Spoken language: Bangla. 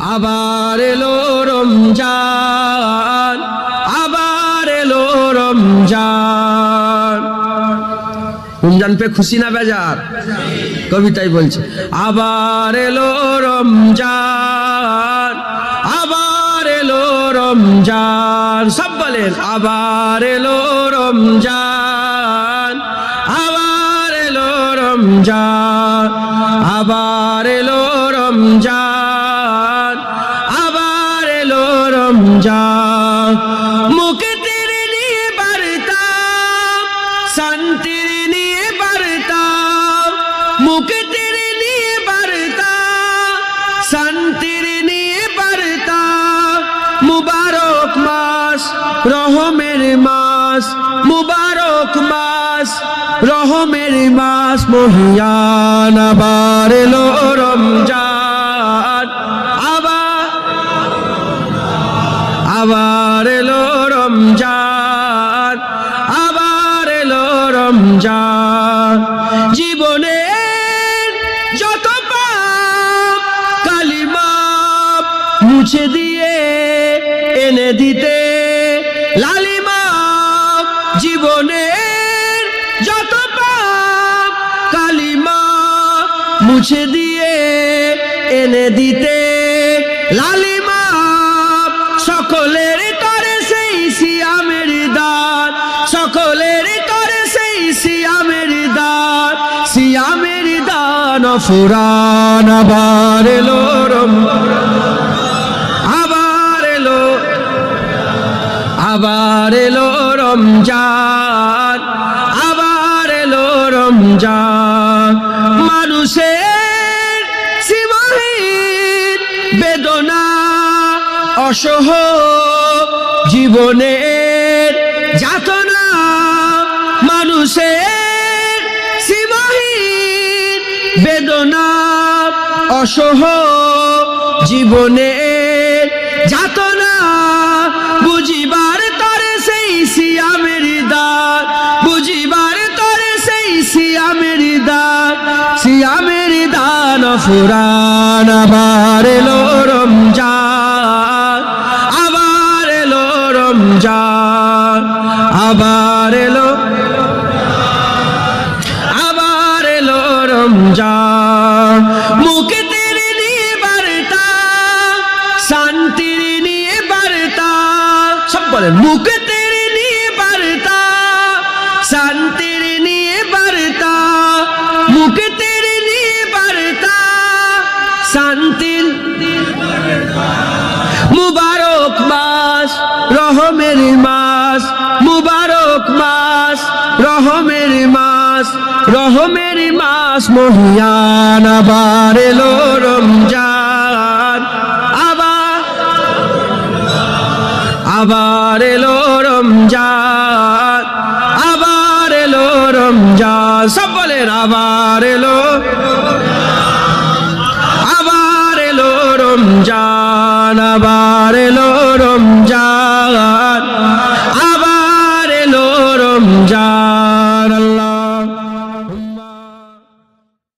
আবার এলো রমজান, আবার এলো রমজান। রমজান পে খুশি না বেজার? কবিতাই বলছে আবার এলো রমজান, আবার এলো রমজান। সব বলেন আবার এলো রমজান, আবার এলো রমজান, আবার এলো রমজান, আবার এলো রমজান। মুক্তির নিয়ে বার্তা, শান্তির নিয়ে বার্তা, মুক্তির নিয়ে বার্তা, শান্তির নিয়ে বার্তা। মুবারক মাস, রহমের মাস, মুবারক মাস, রহমের মাস মহিয়ান। আবার এলো রমজান, আবার এলো রমজান, আবার এলো রমজান। জীবনের যত পাপ কালিমা মুছে দিয়ে এনে দিতে লালিমা। জীবনের যত পাপ কালিমা মুছে দিয়ে এনে দিতে লালিমা। সকলের তরে সেই সিয়ামের দান, সকলের তরে সেই সিয়ামের দান, সিয়ামের দান ফুরান। আবার এলো আবার এলো, আবার এলো রমজান, আবার এলো রমজান। মানুষের সীমাহীন বেদনা অসহ জীবনের যাতনা, মানুষের সীমাহীন বেদনা অসহ জীবনের যাতনা। বুঝিবার তরে সেই সিয়ামের দান, বুঝিবার তরে সেই সিয়ামের দান, সিয়ামের দান ফুরান। আবার এলো রমজান, আবার এলো রমজান, আবার এলো, আবার এলো রমজান। মুক্তির নিয়ে বার্তা, শান্তির নিয়ে বার্তা। সব বলেন মুক্তির নিয়ে বার্তা, শান্তির নিয়ে বার্তা, মুক্তির নিয়ে বার্তা, শান্তির। মুবারক মাস, রহমের মাস, মুবারক মাস, রহমের মাস, রহমের মাস মহিয়ান। আবার এলো রমজান, আবার এলো রমজান, আবার এলো রমজান। সব বলেন আবার এলো, আবার এলো রমজান, আবার এলো রমজান।